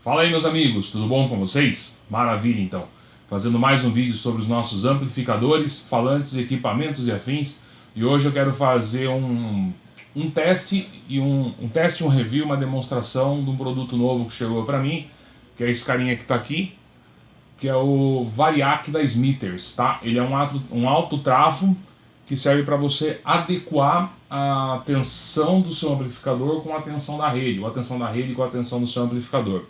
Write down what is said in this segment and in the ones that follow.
Fala aí, meus amigos, tudo bom com vocês? Maravilha, então. Fazendo mais um vídeo sobre os nossos amplificadores, falantes, equipamentos e afins. E hoje eu quero fazer um teste e um review, uma demonstração de um produto novo que chegou para mim, que é esse carinha que está aqui, que é o Variac da Smithers, tá? Ele é um alto trafo que serve para você adequar a tensão do seu amplificador com a tensão da rede, ou a tensão da rede com a tensão do seu amplificador.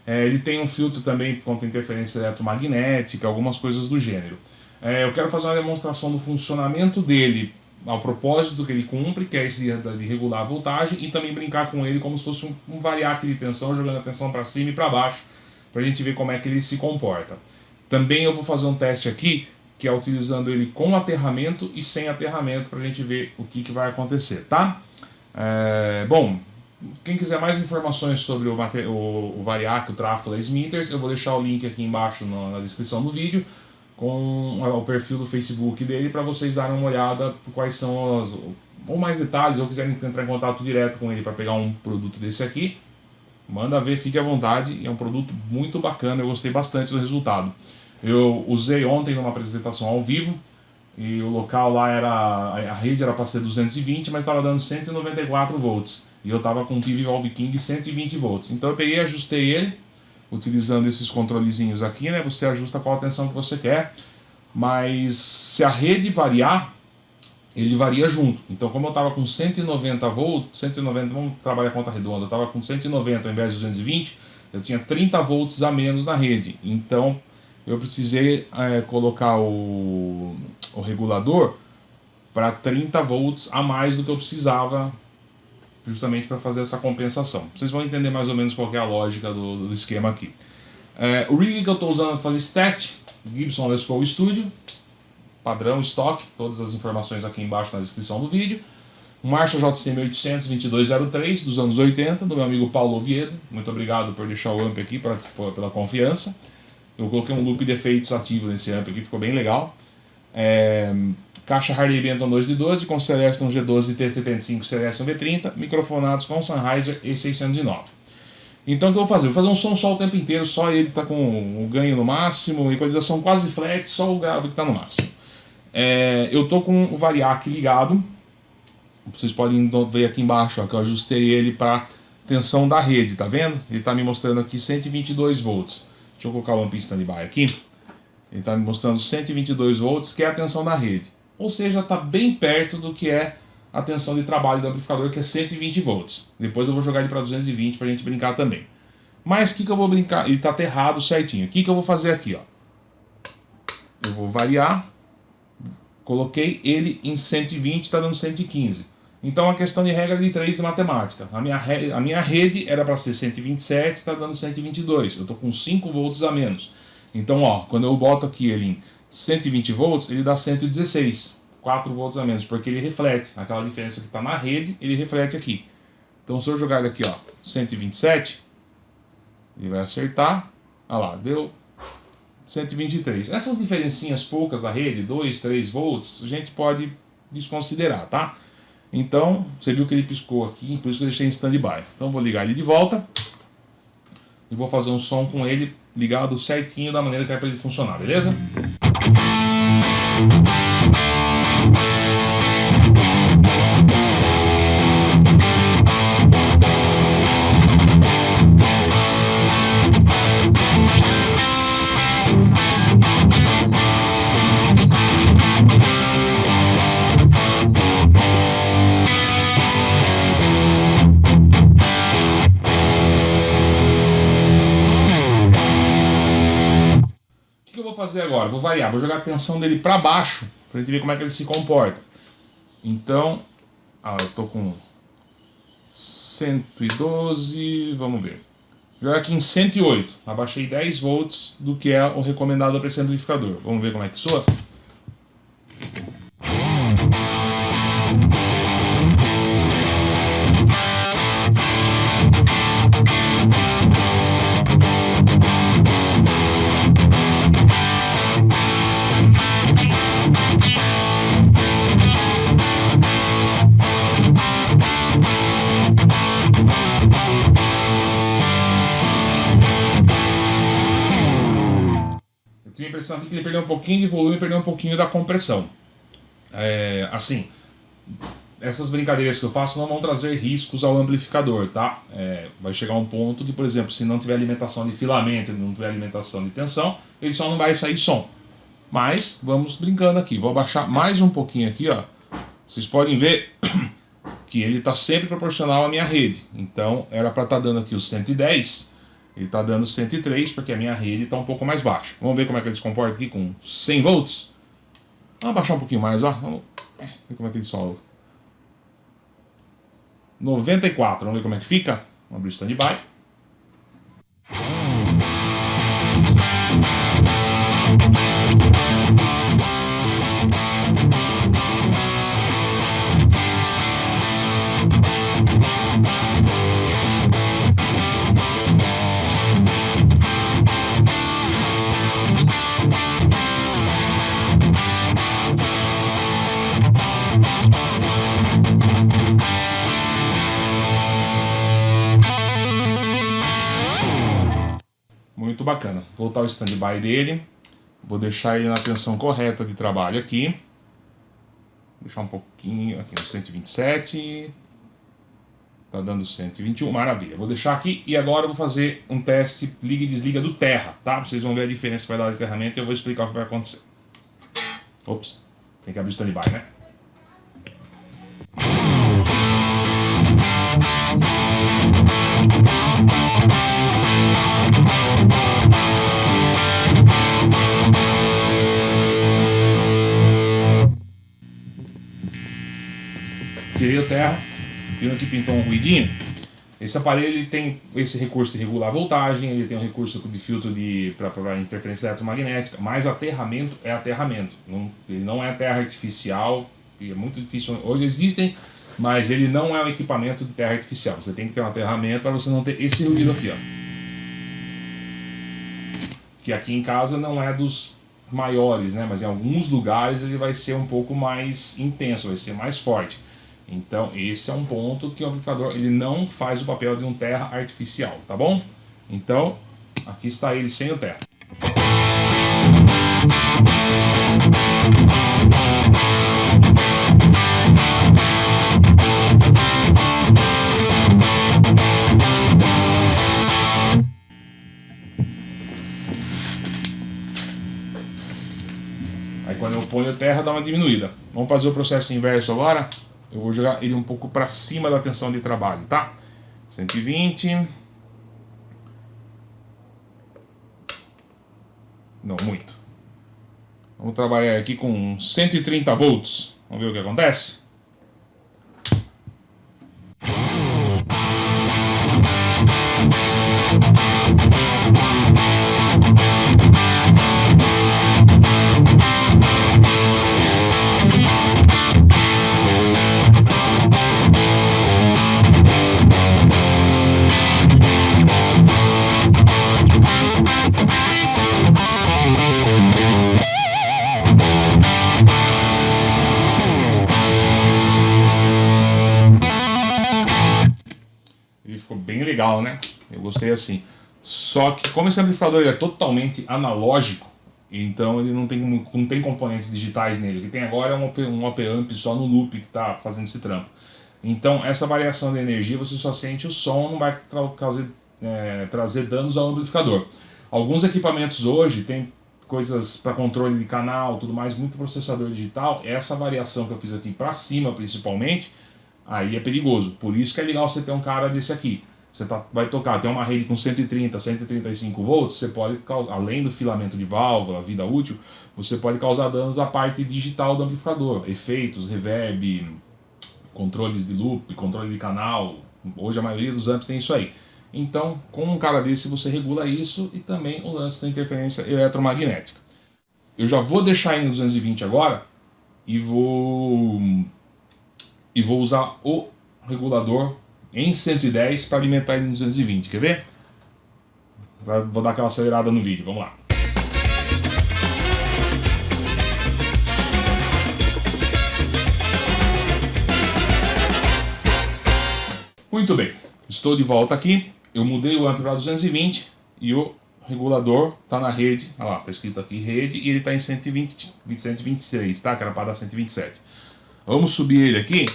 Ele tem um filtro também contra interferência eletromagnética, algumas coisas do gênero. Eu quero fazer uma demonstração do funcionamento dele, ao propósito que ele cumpre, que é esse de regular a voltagem, e também brincar com ele como se fosse um variac de tensão, jogando a tensão para cima e para baixo, para a gente ver como é que ele se comporta. Também eu vou fazer um teste aqui, que é utilizando ele com aterramento e sem aterramento, para a gente ver o que vai acontecer, tá? Bom, quem quiser mais informações sobre o Variac, o trafo da Smithers, eu vou deixar o link aqui embaixo na descrição do vídeo, com o perfil do Facebook dele, para vocês darem uma olhada por quais são ou mais detalhes, ou quiserem entrar em contato direto com ele para pegar um produto desse aqui, manda ver, fique à vontade. É um produto muito bacana, eu gostei bastante do resultado. Eu usei ontem numa apresentação ao vivo, e o local lá a rede era para ser 220, mas estava dando 194 volts. E eu estava com o PV Valve King 120 volts. Então eu peguei e ajustei ele, utilizando esses controlezinhos aqui, né? Você ajusta qual a tensão que você quer, mas se a rede variar, ele varia junto. Então, como eu estava com 190 volts, 190, vamos trabalhar conta redonda, eu estava com 190 ao invés de 220, eu tinha 30 volts a menos na rede. Então, eu precisei colocar o regulador para 30 volts a mais do que eu precisava, justamente para fazer essa compensação. Vocês vão entender mais ou menos qual é a lógica do esquema aqui. O rig que eu estou usando para fazer esse teste, Gibson Les Paul Studio, padrão, estoque, todas as informações aqui embaixo na descrição do vídeo. Um Marshall JCM 800 2203 dos anos 80, do meu amigo Paulo Oviedo. Muito obrigado por deixar o amp aqui, pela confiança. Eu coloquei um loop de efeitos ativo nesse amp aqui, ficou bem legal. Caixa Harley Benton 2 de 12 com Celestion G12 T75 Celestion V30, microfonados com Sennheiser E609. Então o que eu vou fazer? Vou fazer um som só o tempo inteiro, só ele está com o ganho no máximo, equalização quase flat, só o grave que está no máximo. Eu estou com o Variac ligado, vocês podem ver aqui embaixo, ó, que eu ajustei ele para tensão da rede, tá vendo? Ele está me mostrando aqui 122 volts. Deixa eu colocar o amp em standby aqui. Ele está me mostrando 122 volts, que é a tensão da rede. Ou seja, está bem perto do que é a tensão de trabalho do amplificador, que é 120 volts. Depois eu vou jogar ele para 220 para a gente brincar também. Mas o que eu vou brincar? Ele está aterrado certinho. O que eu vou fazer aqui? Ó? Eu vou variar. Coloquei ele em 120, está dando 115. Então a questão de regra de 3 de matemática. A minha rede era para ser 127, está dando 122. Eu estou com 5 volts a menos. Então, ó, quando eu boto aqui ele em 120 volts, ele dá 116. 4 volts a menos, porque ele reflete. Aquela diferença que está na rede, ele reflete aqui. Então se eu jogar ele aqui, ó, 127, ele vai acertar. Olha lá, deu 123. Essas diferencinhas poucas da rede, 2, 3 volts, a gente pode desconsiderar, tá? Então, você viu que ele piscou aqui, por isso que eu deixei em standby. Então vou ligar ele de volta e vou fazer um som com ele ligado certinho da maneira que é para ele funcionar, beleza? O que eu vou fazer agora? Vou variar, vou jogar a tensão dele para baixo, para a gente ver como é que ele se comporta. Então, eu tô com 112, vamos ver. Jogar aqui em 108, abaixei 10 volts do que é o recomendado para esse amplificador. Vamos ver como é que soa? impressão aqui que ele perdeu um pouquinho de volume e perdeu um pouquinho da compressão. Assim, essas brincadeiras que eu faço não vão trazer riscos ao amplificador, tá? Vai chegar um ponto que, por exemplo, se não tiver alimentação de filamento, não tiver alimentação de tensão, ele só não vai sair som. Mas vamos brincando aqui. Vou abaixar mais um pouquinho aqui, ó. Vocês podem ver que ele está sempre proporcional à minha rede. Então era para estar dando aqui os 110, ele está dando 103 porque a minha rede está um pouco mais baixa. Vamos ver como é que ele se comporta aqui com 100 volts. Vamos abaixar um pouquinho mais, ó. Vamos ver como é que ele solta. 94, vamos ver como é que fica. Vamos abrir o standby. Muito bacana. Vou voltar ao standby dele. Vou deixar ele na tensão correta de trabalho aqui. Deixar um pouquinho aqui no 127. Tá dando 121, maravilha. Vou deixar aqui e agora eu vou fazer um teste liga e desliga do Terra, tá? Vocês vão ver a diferença que vai dar de ferramenta e eu vou explicar o que vai acontecer. Ops, tem que abrir o standby, né? Tirei o Terra, viram que pintou um ruidinho? Esse aparelho ele tem esse recurso de regular a voltagem, ele tem um recurso de filtro para interferência eletromagnética, mas aterramento é aterramento. Ele não é terra artificial, e é muito difícil. Hoje existem, mas ele não é um equipamento de terra artificial. Você tem que ter um aterramento para você não ter esse ruído aqui, ó. Que aqui em casa não é dos maiores, né? Mas em alguns lugares ele vai ser um pouco mais intenso, vai ser mais forte. Então esse é um ponto que o amplificador ele não faz o papel de um terra artificial, tá bom? Então aqui está ele sem o terra. Aí quando eu ponho terra dá uma diminuída. Vamos fazer o processo inverso agora. Eu vou jogar ele um pouco para cima da tensão de trabalho, tá? 120. Não, muito. Vamos trabalhar aqui com 130 volts. Vamos ver o que acontece? Ficou bem legal, né? Eu gostei assim. Só que como esse amplificador ele é totalmente analógico, então ele não tem componentes digitais nele. O que tem agora é um op-amp só no loop que está fazendo esse trampo. Então essa variação de energia você só sente o som, não vai trazer danos ao amplificador. Alguns equipamentos hoje tem coisas para controle de canal, tudo mais, muito processador digital. Essa variação que eu fiz aqui para cima principalmente, aí é perigoso. Por isso que é legal você ter um cara desse aqui. Você vai tocar, tem uma rede com 130, 135 volts, você pode causar, além do filamento de válvula, vida útil, você pode causar danos à parte digital do amplificador. Efeitos, reverb, controles de loop, controle de canal. Hoje a maioria dos amps tem isso aí. Então, com um cara desse você regula isso e também o lance da interferência eletromagnética. Eu já vou deixar ele no 220 agora e vou usar o regulador em 110 para alimentar ele no 220, quer ver? Vou dar aquela acelerada no vídeo, vamos lá. Muito bem, estou de volta aqui. Eu mudei o amp para 220 e o regulador está na rede, olha lá, está escrito aqui rede, e ele está em 123, tá? Que era para dar 127. Vamos subir ele aqui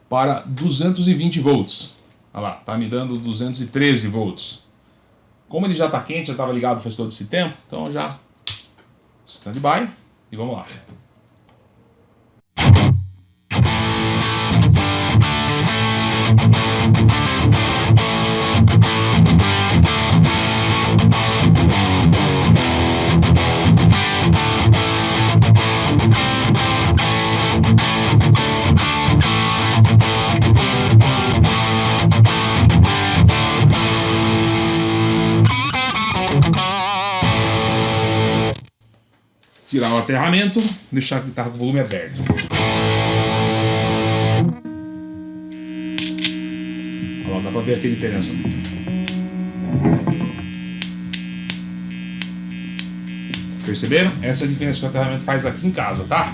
para 220 volts. Olha lá, está me dando 213 volts. Como ele já está quente, já estava ligado faz todo esse tempo, então já stand-by e vamos lá. Tirar o aterramento, deixar que está com o volume aberto. Olha lá, dá para ver aqui a diferença. Perceberam? Essa é a diferença que o aterramento faz aqui em casa, tá?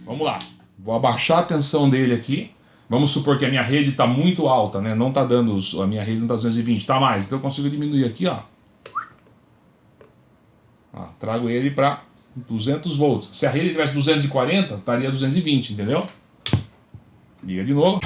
Vamos lá. Vou abaixar a tensão dele aqui. Vamos supor que a minha rede está muito alta, né? Não está dando, a minha rede não está 220, está mais. Então eu consigo diminuir aqui, ó. Trago ele para 200 volts. Se a rede tivesse 240, estaria 220, entendeu? Liga de novo.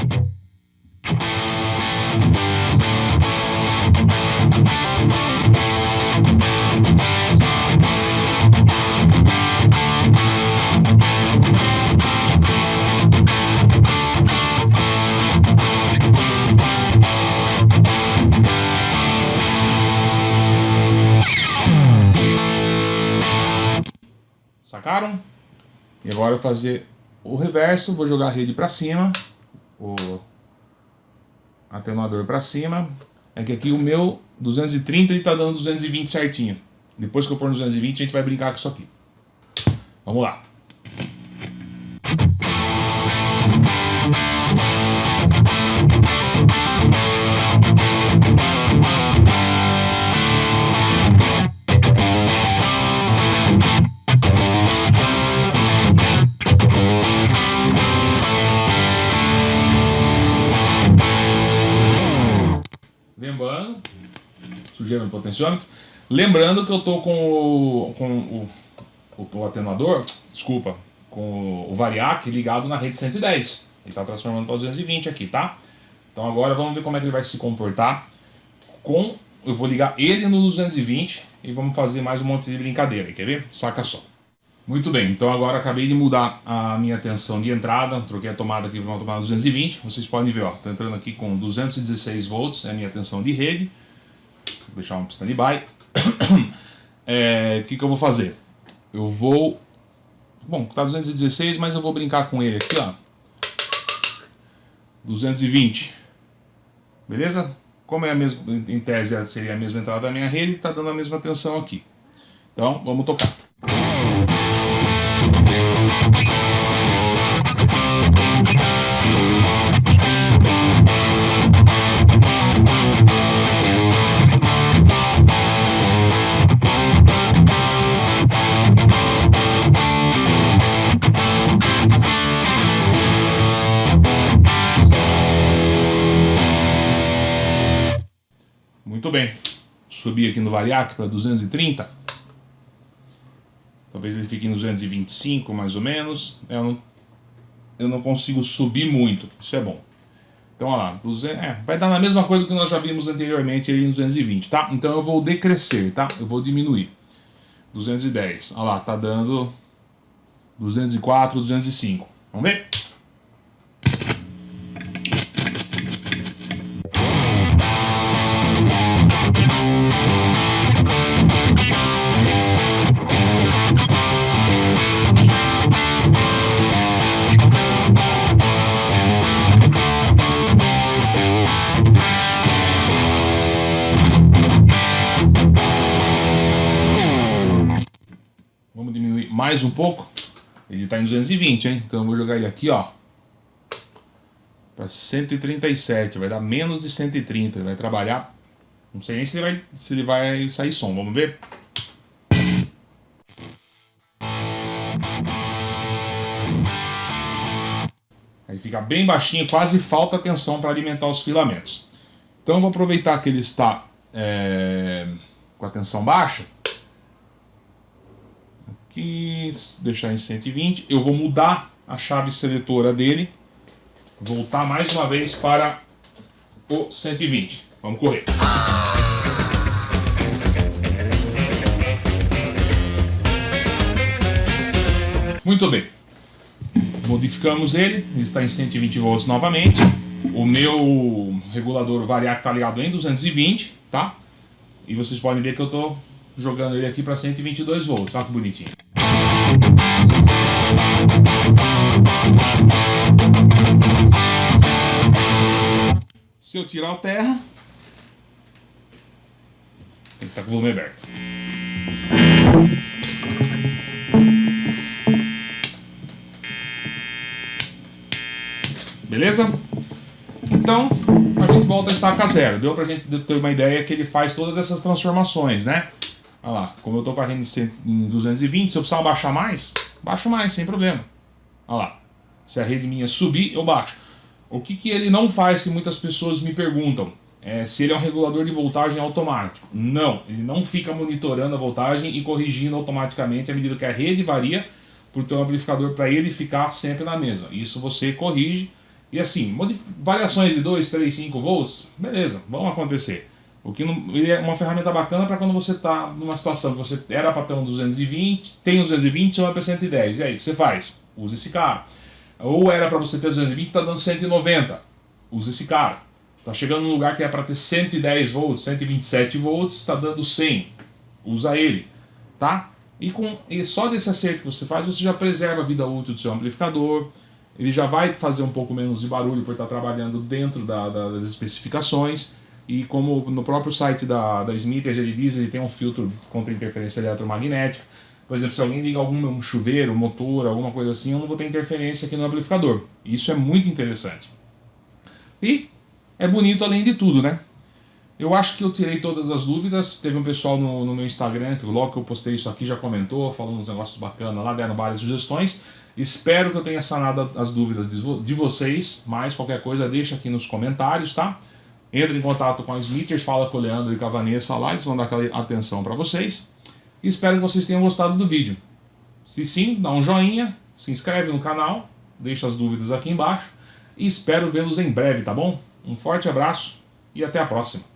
Sacaram? E agora eu vou fazer o reverso, vou jogar a rede para cima, o atenuador para cima. É que aqui o meu 230 ele está dando 220 certinho. Depois que eu pôr no 220 a gente vai brincar com isso aqui. Vamos lá. Lembrando, sujeira no potenciômetro. Lembrando que eu estou com o atenuador, desculpa, com o variac ligado na rede 110. Ele está transformando para 220 aqui, tá? Então agora vamos ver como é que ele vai se comportar. Eu vou ligar ele no 220 e vamos fazer mais um monte de brincadeira, quer ver? Saca só. Muito bem, então agora acabei de mudar a minha tensão de entrada, troquei a tomada aqui para uma tomada 220, vocês podem ver, ó, estou entrando aqui com 216 volts, é a minha tensão de rede, vou deixar um stand-by. O que eu vou fazer? Eu vou, bom, tá 216, mas eu vou brincar com ele aqui, ó, 220, beleza? Como é a mesma, em tese seria a mesma entrada da minha rede, tá dando a mesma tensão aqui, então vamos tocar. Muito bem, subi aqui no variac para 230, talvez ele fique em 225 mais ou menos, eu não consigo subir muito, isso é bom. Então olha lá, vai dar na mesma coisa que nós já vimos anteriormente ali em 220, tá? Então eu vou decrescer, tá? Eu vou diminuir, 210, olha lá, tá dando 204, 205, vamos ver? Vamos diminuir mais um pouco. Ele está em 220, hein? Então eu vou jogar ele aqui, ó, para 137. Vai dar menos de 130. Ele vai trabalhar. Não sei nem se ele vai sair som. Vamos ver? Aí fica bem baixinho, quase falta tensão para alimentar os filamentos. Então eu vou aproveitar que ele está com a tensão baixa. Aqui, deixar em 120. Eu vou mudar a chave seletora dele. Voltar mais uma vez para o 120. Vamos correr. Muito bem. Modificamos ele está em 120 volts novamente. O meu regulador variar está ligado em 220, tá? E vocês podem ver que eu estou jogando ele aqui para 122 volts. Olha que bonitinho. Se eu tirar o terra, tem que estar com o volume aberto. Beleza? Então, a gente volta a estaca zero. Deu pra gente ter uma ideia que ele faz todas essas transformações, né? Olha lá, como eu tô com a rede em 220, se eu precisar baixar mais, baixo mais, sem problema. Olha lá, se a rede minha subir, eu baixo. O que ele não faz, que muitas pessoas me perguntam, é se ele é um regulador de voltagem automático. Não, ele não fica monitorando a voltagem e corrigindo automaticamente à medida que a rede varia para o teu amplificador, para ele ficar sempre na mesma. Isso você corrige. E assim, variações de 2, 3, 5 volts, beleza, vão acontecer. O que não, ele é uma ferramenta bacana para quando você está numa situação que você era para ter um 220, tem um 220, você vai para 110. E aí, o que você faz? Usa esse cara. Ou era para você ter 220, está dando 190. Usa esse cara. Está chegando num lugar que é para ter 110 volts, 127 volts, está dando 100. Usa ele, tá? E só desse acerto que você faz, você já preserva a vida útil do seu amplificador. Ele já vai fazer um pouco menos de barulho por estar trabalhando dentro das especificações. E como no próprio site da Smithers ele diz, ele tem um filtro contra interferência eletromagnética. Por exemplo, se alguém liga algum chuveiro, motor, alguma coisa assim, eu não vou ter interferência aqui no amplificador. Isso é muito interessante. E é bonito além de tudo, né? Eu acho que eu tirei todas as dúvidas. Teve um pessoal no meu Instagram, que logo que eu postei isso aqui já comentou, falando uns negócios bacanas lá, deram várias sugestões. Espero que eu tenha sanado as dúvidas de vocês. Mais qualquer coisa, deixa aqui nos comentários, tá? Entra em contato com a Smithers, fala com o Leandro e com a Vanessa lá, eles vão dar aquela atenção para vocês. E espero que vocês tenham gostado do vídeo. Se sim, dá um joinha, se inscreve no canal, deixa as dúvidas aqui embaixo. E espero vê-los em breve, tá bom? Um forte abraço e até a próxima.